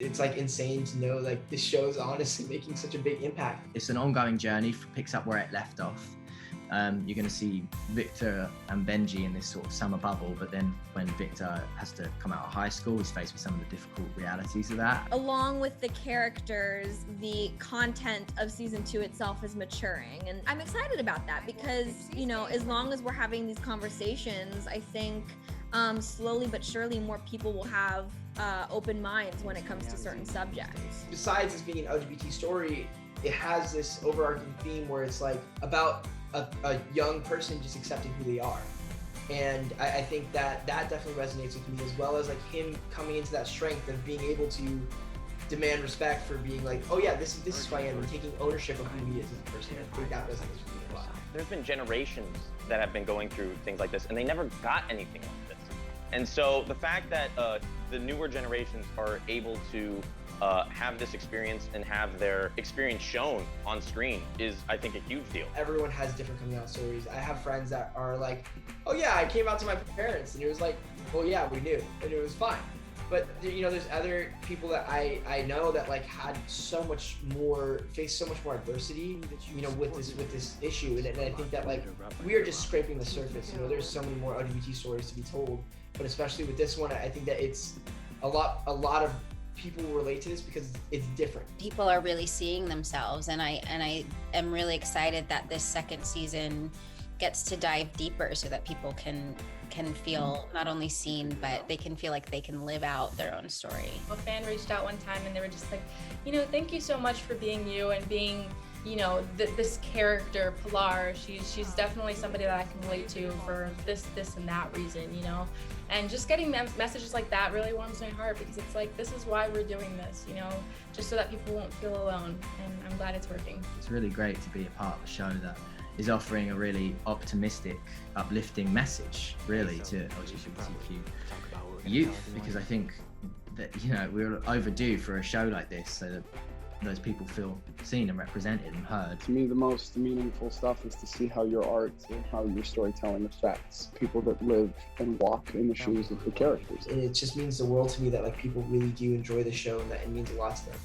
It's like insane to know like this show is honestly making such a big impact. It's an ongoing journey, picks up where it left off. You're going to see Victor and Benji in this sort of summer bubble, but then when Victor has to come out of high school, he's faced with some of the difficult realities of that. Along with the characters, the content of season 2 itself is maturing. And I'm excited about that because, you know, as long as we're having these conversations, I think slowly but surely more people will have open minds when it comes to certain subjects. Besides this being an LGBT story, it has this overarching theme where it's like about a young person just accepting who they are. And I think that definitely resonates with me, as well as like him coming into that strength of being able to demand respect for being like, oh yeah, this is who I am, and taking ownership of who he is as a person. I think that resonates with me a lot. There's been generations that have been going through things like this, and they never got anything like this. And so the fact that the newer generations are able to have this experience and have their experience shown on screen is, I think, a huge deal. Everyone has different coming out stories. I have friends that are like, oh yeah, I came out to my parents, and it was like, well yeah, we knew, and it was fine. But you know, there's other people that I know that like had so much more, faced so much more adversity, you know, with this issue, and I think that like we are just scraping the surface. You know, there's so many more LGBT stories to be told, but especially with this one, I think that it's a lot of people relate to this because it's different. People are really seeing themselves, and I am really excited that this second season gets to dive deeper so that people can feel not only seen, but they can feel like they can live out their own story. A fan reached out one time and they were just like, you know, thank you so much for being you and being, you know, this character, Pilar. She's definitely somebody that I can relate to for this and that reason, you know. And just getting messages like that really warms my heart, because it's like, this is why we're doing this, you know, just so that people won't feel alone. And I'm glad it's working. It's really great to be a part of a show that is offering a really optimistic, uplifting message, really, to LGBTQ youth, because I think that, you know, we're overdue for a show like this so that those people feel seen and represented and heard. To me, the most meaningful stuff is to see how your art and how your storytelling affects people that live and walk in the shoes of the characters. And it just means the world to me that like people really do enjoy the show, and that it means a lot to them.